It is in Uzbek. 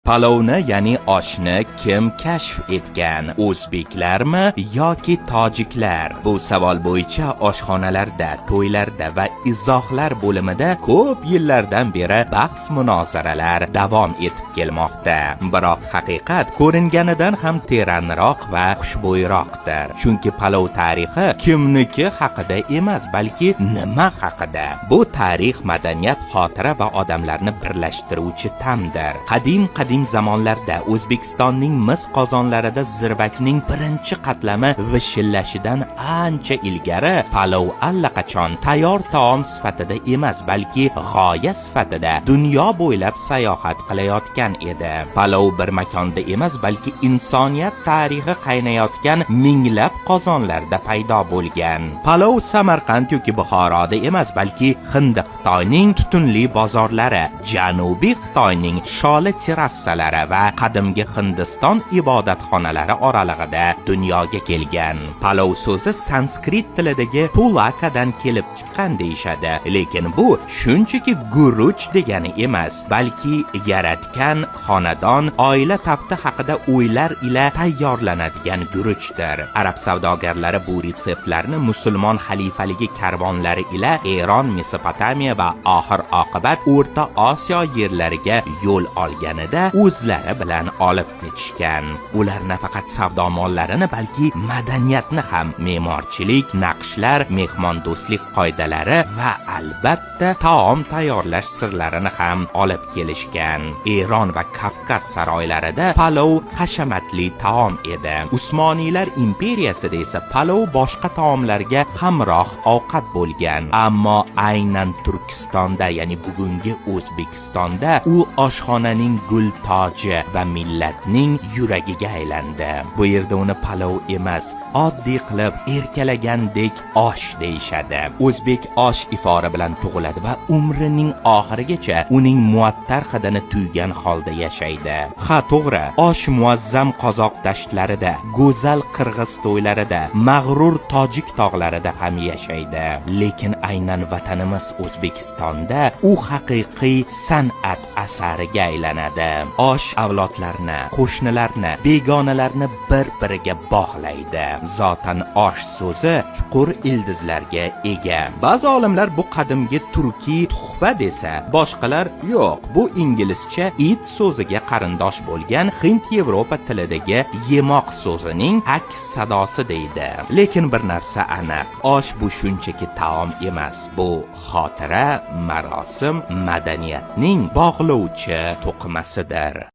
Palovni, ya'ni oshni kim kashf etgan? O'zbeklarmi yoki tojiklar? Bu savol bo'yicha oshxonalarda, to'ylarda va izohlar bo'limida ko'p yillardan beri bahs-munozaralar davom etib kelmoqda. Biroq haqiqat ko'ringanidan ham teranroq va xushbo'yroqdir. Chunki palov tarixi kimniki haqida emas, balki nima haqida. Bu tarix, madaniyat, xotira va odamlarni birlashtiruvchi tamdir. Qadim zamonlarda O'zbekistonning mis qozonlarida zirvakning birinchi qatlami vishillashidan ancha ilgari palov allaqachon tayyor taom sifatida emas, balki g'oya sifatida dunyo bo'ylab sayohat qilayotgan edi. Palov bir makonda emas, balki insoniyat tarixi qaynayotgan minglab qozonlarda paydo bo'lgan. Palov Samarqand yoki Buxoroda emas, balki Hind Xitoyning tutunli bozorlari, Janubiy Xitoyning sholi terrasalari va qadimgi Hindiston ibodatxonalari oralig'ida dunyoga kelgan. Palov so'zi sanskrit tilidagi pulakadan kelib chiqqan deyishadi, lekin bu shunchaki guruch degani emas, balki yaratgan xonadon, oila tafti haqida o'ylar ila tayyorlanadigan guruchdir. Arab savdogarlari bu retseptlarni musulmon xalifaligi karvonlari ila Eron, Mesopotamiya va oxir oqibat O'rta Osiyo yerlariga yo'l olganida o'zlari bilan olib ketishgan. Ular nafaqat savdo mollarini, balki madaniyatni ham, me'morchilik, naqshlar, mehmondo'stlik qoidalari va albatta taom tayyorlash sirlarini ham olib kelishgan. Eron va Kavkaz saroylarida palov hashamatli taom edi. Usmoniylar imperiyasida esa palov boshqa taomlarga hamroh ovqat bo'lgan. Ammo aynan Turkistonda, ya'ni bugungi O'zbekistonda u oshxonaning gul toji va millatning yuragiga aylandi. Bu yerda uni palov emas, oddiy qilib erkalagandek osh deyishadi. O'zbek osh ifori bilan tug'iladi va umrining oxirigacha uning muattar hidini tuygan holda yashaydi. Ha, to'g'ri, osh muazzam qozoq dashtlarida, go'zal qirg'iz to'ylarida, mag'rur tojik tog'larida ham yashaydi. Lekin aynan vatanimiz O'zbekistonda u haqiqiy san'at asariga aylanadi. Osh avlodlarni, qo'shnilarni, begonalarni bir-biriga bog'laydi. Zotan osh so'zi chuqur ildizlarga ega. Ba'zi olimlar bu qadimgi turkiy tuhfa desa, boshqalar yo'q, bu inglizcha it so'ziga qarindosh bo'lgan Hind-Yevropa tilidagi yemoq so'zining aks sadosi deydi. Lekin bir narsa aniq, osh bu shunchaki taom emas, bu xotira, marosim, madaniyatning bog'lovchi to'qimasidir.